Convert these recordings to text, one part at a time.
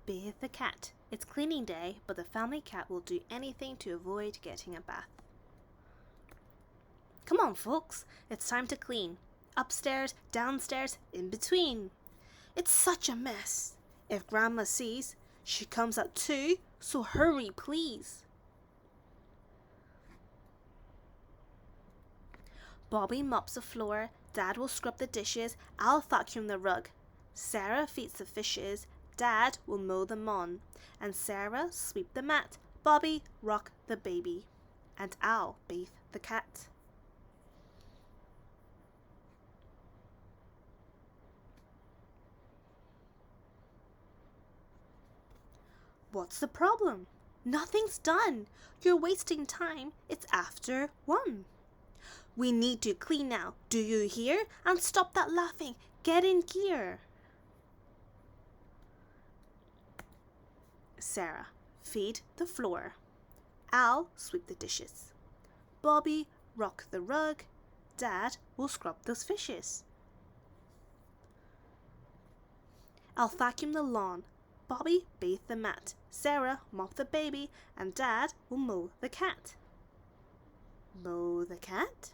Bathe the cat. It's cleaning day, but the family cat will do anything to avoid getting a bath. Come on, folks. It's time to clean. Upstairs, downstairs, in between. It's such a mess. If Grandma sees, she comes out too, so hurry, please. Bobby mops the floor, Dad will scrub the dishes, I'll vacuum the rug. Sarah feeds the fishes, Dad will mow the lawn, and Sarah sweep the mat, Bobby rock the baby, and I'll bathe the cat. What's the problem? Nothing's done. You're wasting time. It's after 1. We need to clean now. Do you hear? And stop that laughing. Get in gear. Sarah, feed the floor. Al, sweep the dishes. Bobby, rock the rug. Dad will scrub those fishes. I'll vacuum the lawn. Bobby, bathe the mat. Sarah, mop the baby. And Dad will mow the cat. Mow the cat?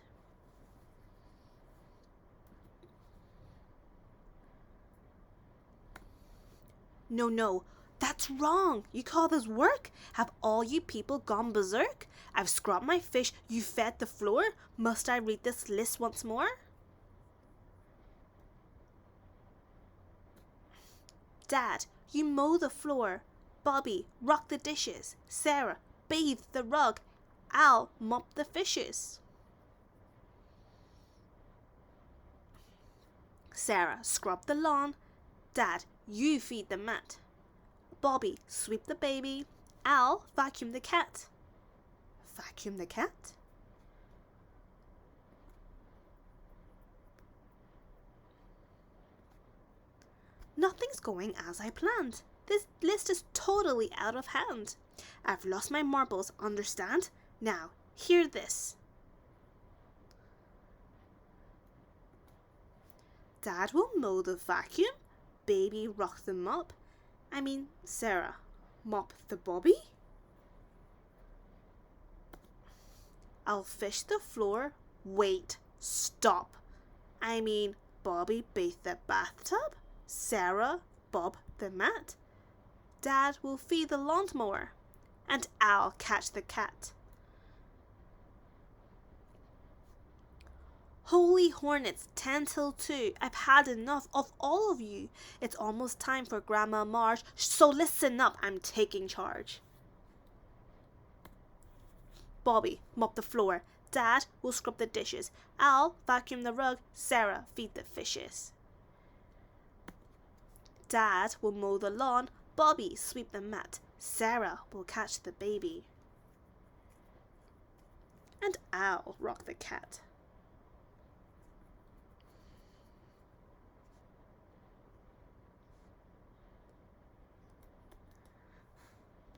No, that's wrong. You call this work? Have all you people gone berserk? I've scrubbed my fish, you fed the floor. Must I read this list once more? Dad, you mow the floor. Bobby, rock the dishes. Sarah, bathe the rug. Al, mop the fishes. Sarah, scrub the lawn. Dad, you feed the mat. Bobby, sweep the baby. Al, vacuum the cat. Vacuum the cat? Nothing's going as I planned. This list is totally out of hand. I've lost my marbles, understand? Now, hear this. Dad will mow the vacuum. Baby rock the mop. Sarah, mop the Bobby. I'll fish the floor. Wait, stop. Bobby bathe the bathtub. Sarah bob the mat. Dad will feed the lawnmower. And I'll catch the cat. Holy hornets, 10 till 2. I've had enough of all of you. It's almost time for Grandma Marge, so listen up, I'm taking charge. Bobby, mop the floor. Dad will scrub the dishes. I'll vacuum the rug. Sarah, feed the fishes. Dad will mow the lawn. Bobby, sweep the mat. Sarah will catch the baby. And I'll rock the cat.